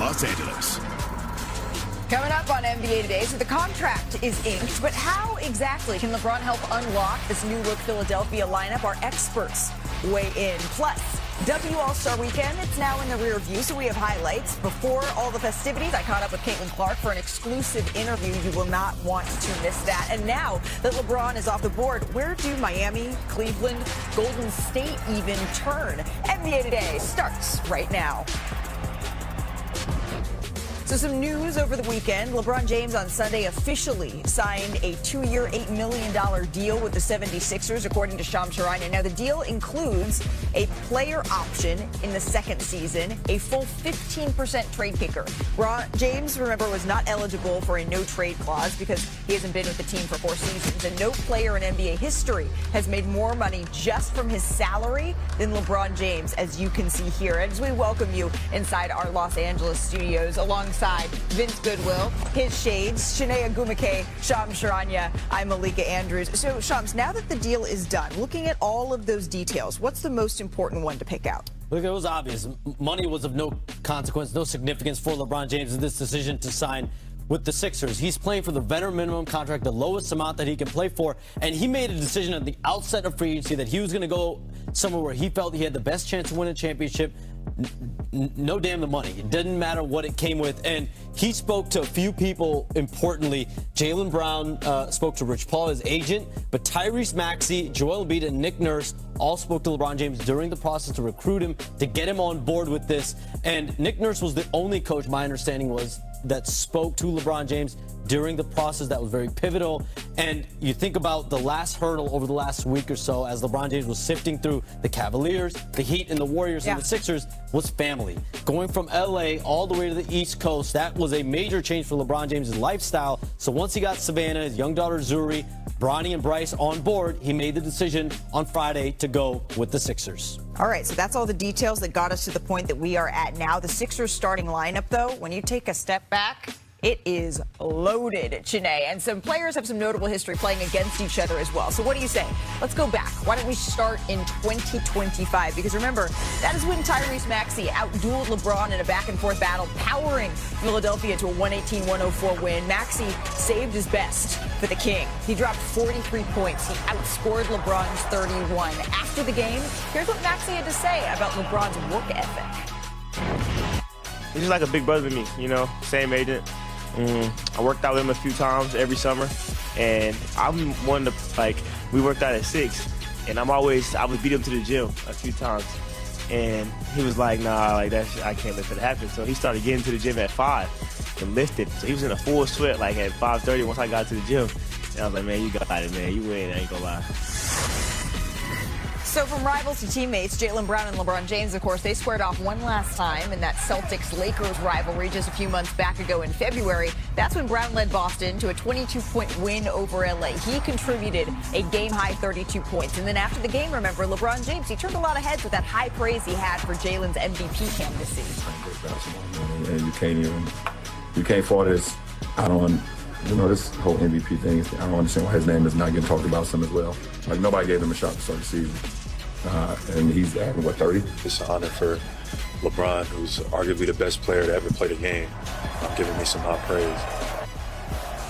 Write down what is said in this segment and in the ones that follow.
Los Angeles. Coming up on NBA Today, so the contract is inked, but how exactly can LeBron help unlock this new look Philadelphia lineup? Our experts weigh in. Plus, W All-Star Weekend, it's now in the rear view, so we have highlights. Before all the festivities, I caught up with Caitlin Clark for an exclusive interview. You will not want to miss that. And now that LeBron is off the board, where do Miami, Cleveland, Golden State even turn? NBA Today starts right now. So some news over the weekend. LeBron James on Sunday officially signed a 2-year, $8 million deal with the 76ers, according to Shams Charania. Now, the deal includes a player option in the second season, a full 15% trade kicker. James, remember, was not eligible for a no-trade clause because he hasn't been with the team for 4 seasons, and no player in NBA history has made more money just from his salary than LeBron James, as you can see here. And as we welcome you inside our Los Angeles studios, alongside Vince Goodwill, his shades, Shanae Agumake, Shams Charania, I'm Malika Andrews. So, Shams, now that the deal is done, looking at all of those details, what's the most important one to pick out? Look, it was obvious. Money was of no consequence, no significance for LeBron James in this decision to sign with the Sixers. He's playing for the veteran minimum contract, the lowest amount that he can play for, and he made a decision at the outset of free agency that he was going to go somewhere where he felt he had the best chance to win a championship. No damn the money. It didn't matter what it came with. And he spoke to a few people importantly. Jaylen Brown spoke to Rich Paul, his agent, but Tyrese Maxey, Joel Embiid, and Nick Nurse all spoke to LeBron James during the process to recruit him, to get him on board with this. And Nick Nurse was the only coach, my understanding was, that spoke to LeBron James during the process. That was very pivotal. And you think about the last hurdle over the last week or so as LeBron James was sifting through the Cavaliers, the Heat, and the Warriors and the Sixers was family. Going from LA all the way to the East Coast, that was a major change for LeBron James' lifestyle. So once he got Savannah, his young daughter Zuri, Bronny, and Bryce on board, he made the decision on Friday to go with the Sixers. All right, so that's all the details that got us to the point that we are at now. The Sixers starting lineup, though, when you take a step back, it is loaded, Chene. And some players have some notable history playing against each other as well. So what do you say? Let's go back. Why don't we start in 2025? Because remember, that is when Tyrese Maxey outdueled LeBron in a back-and-forth battle, powering Philadelphia to a 118-104 win. Maxey saved his best for the King. He dropped 43 points. He outscored LeBron's 31. After the game, here's what Maxey had to say about LeBron's work ethic. He's just like a big brother to me, you know, same agent. I worked out with him a few times every summer, and I'm one to, like, we worked out at 6, and I would beat him to the gym a few times, and he was like, nah, like, I can't let that happen. So he started getting to the gym at 5 and lifted. So he was in a full sweat, like, at 5:30 once I got to the gym. And I was like, man, you got it, man. You win, I ain't gonna lie. So from rivals to teammates, Jaylen Brown and LeBron James, of course, they squared off one last time in that Celtics-Lakers rivalry just a few months back ago in February. That's when Brown led Boston to a 22-point win over LA. He contributed a game-high 32 points. And then after the game, remember, LeBron James, he turned a lot of heads with that high praise he had for Jaylen's MVP candidacy. And you can't fault this. This whole MVP thing, I don't understand why his name is not getting talked about some as well. Like, nobody gave him a shot to start the season. And he's at, 30? It's an honor for LeBron, who's arguably the best player to ever play the game, giving me some high praise.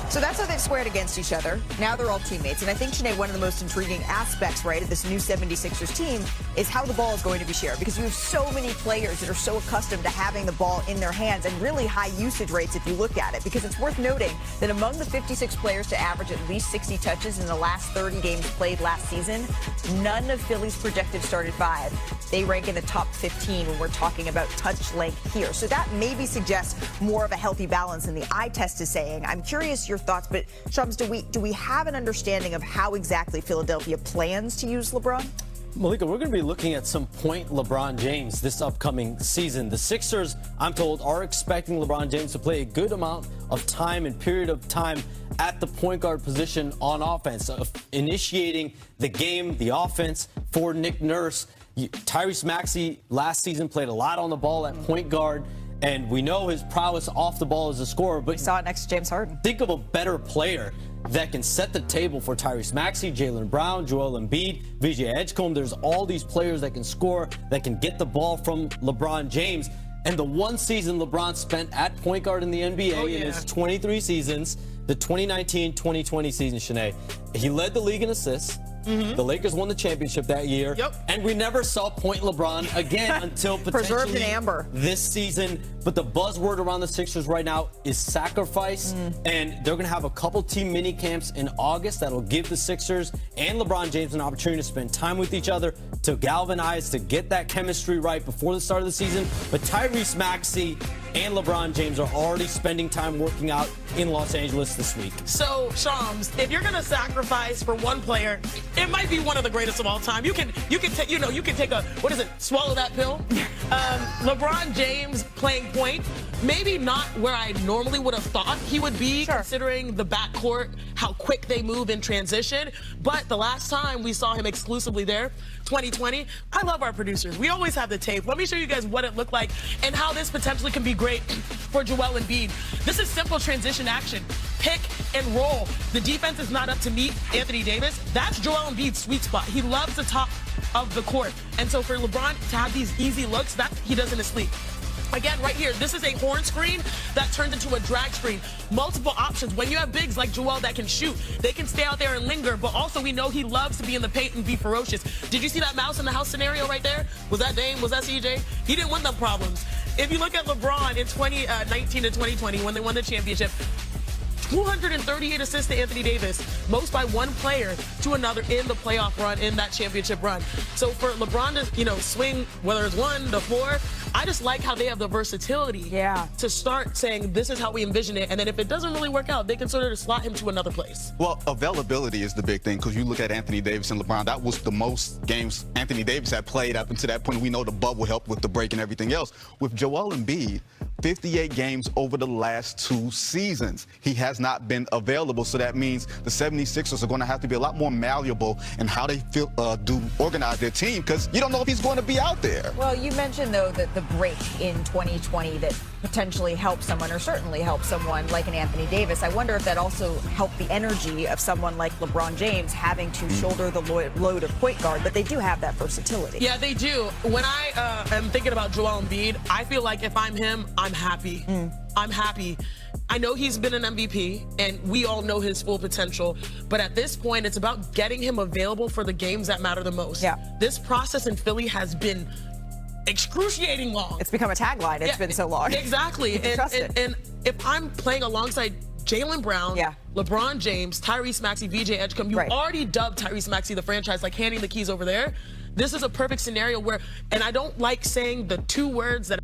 So that's how they've squared against each other. Now they're all teammates. And I think, Sinead, one of the most intriguing aspects, right, of this new 76ers team is how the ball is going to be shared. Because you have so many players that are so accustomed to having the ball in their hands and really high usage rates if you look at it. Because it's worth noting that among the 56 players to average at least 60 touches in the last 30 games played last season, none of Philly's projected started 5. They rank in the top 15 when we're talking about touch length here. So that maybe suggests more of a healthy balance than the eye test is saying. I'm curious your thoughts, but Shams, do we have an understanding of how exactly Philadelphia plans to use LeBron? Malika, we're going to be looking at some point LeBron James this upcoming season. The Sixers, I'm told, are expecting LeBron James to play a good amount of time and period of time at the point guard position on offense, initiating the game, the offense for Nick Nurse. Tyrese Maxey last season played a lot on the ball at point guard, and we know his prowess off the ball as a scorer. But we saw it next to James Harden. Think of a better player that can set the table for Tyrese Maxey, Jaylen Brown, Joel Embiid, VJ Edgecombe. There's all these players that can score, that can get the ball from LeBron James. And the one season LeBron spent at point guard in the NBA in his 23 seasons, the 2019-2020 season, Shanae, he led the league in assists. The Lakers won the championship that year. And we never saw point LeBron again until Preserved in potentially amber this season. But the buzzword around the Sixers right now is sacrifice. And they're going to have a couple team mini camps in August that'll give the Sixers and LeBron James an opportunity to spend time with each other, to galvanize, to get that chemistry right before the start of the season. But Tyrese Maxey and LeBron James are already spending time working out in Los Angeles this week. So, Shams, if you're gonna sacrifice for one player, it might be one of the greatest of all time. You can take a, what is it, swallow that pill. LeBron James playing point, maybe not where I normally would have thought he would be, considering the backcourt, how quick they move in transition. But the last time we saw him exclusively there, 2020, I love our producers. We always have the tape. Let me show you guys what it looked like and how this potentially can be great for Joel Embiid. This is simple transition action. Pick and roll. The defense is not up to meet Anthony Davis. That's Joel Embiid's sweet spot. He loves the top of the court. And so for LeBron to have these easy looks, that he does in his sleep. Again, right here, this is a horn screen that turned into a drag screen. Multiple options. When you have bigs like Joel that can shoot, they can stay out there and linger, but also we know he loves to be in the paint and be ferocious. Did you see that mouse in the house scenario right there? Was that Dame? Was that CJ? He didn't want them problems. If you look at LeBron in 2019 to 2020 when they won the championship, 238 assists to Anthony Davis, most by one player to another in the playoff run, in that championship run. So for LeBron to, swing, whether it's 1 to 4, I just like how they have the versatility to start saying this is how we envision it, and then if it doesn't really work out, they can sort of slot him to another place. Well, availability is the big thing, because you look at Anthony Davis and LeBron, that was the most games Anthony Davis had played up until that point. We know the bubble helped with the break and everything else. With Joel Embiid, 58 games over the last 2 seasons. He has not been available, so that means the 76ers are going to have to be a lot more malleable in how they organize their team, because you don't know if he's going to be out there. Well, you mentioned, though, that the break in 2020 that potentially helped someone, or certainly helped someone like an Anthony Davis. I wonder if that also helped the energy of someone like LeBron James having to shoulder the load of point guard, but they do have that versatility. Yeah, they do. When I am thinking about Joel Embiid, I feel like if I'm him, I'm happy. I'm happy. I know he's been an MVP, and we all know his full potential, but at this point, it's about getting him available for the games that matter the most. This process in Philly has been excruciating long. It's become a tagline. It's been so long. Exactly. And if I'm playing alongside Jaylen Brown, LeBron James, Tyrese Maxey, VJ Edgecombe, you already dubbed Tyrese Maxey the franchise, like handing the keys over there. This is a perfect scenario where, and I don't like saying the 2 words that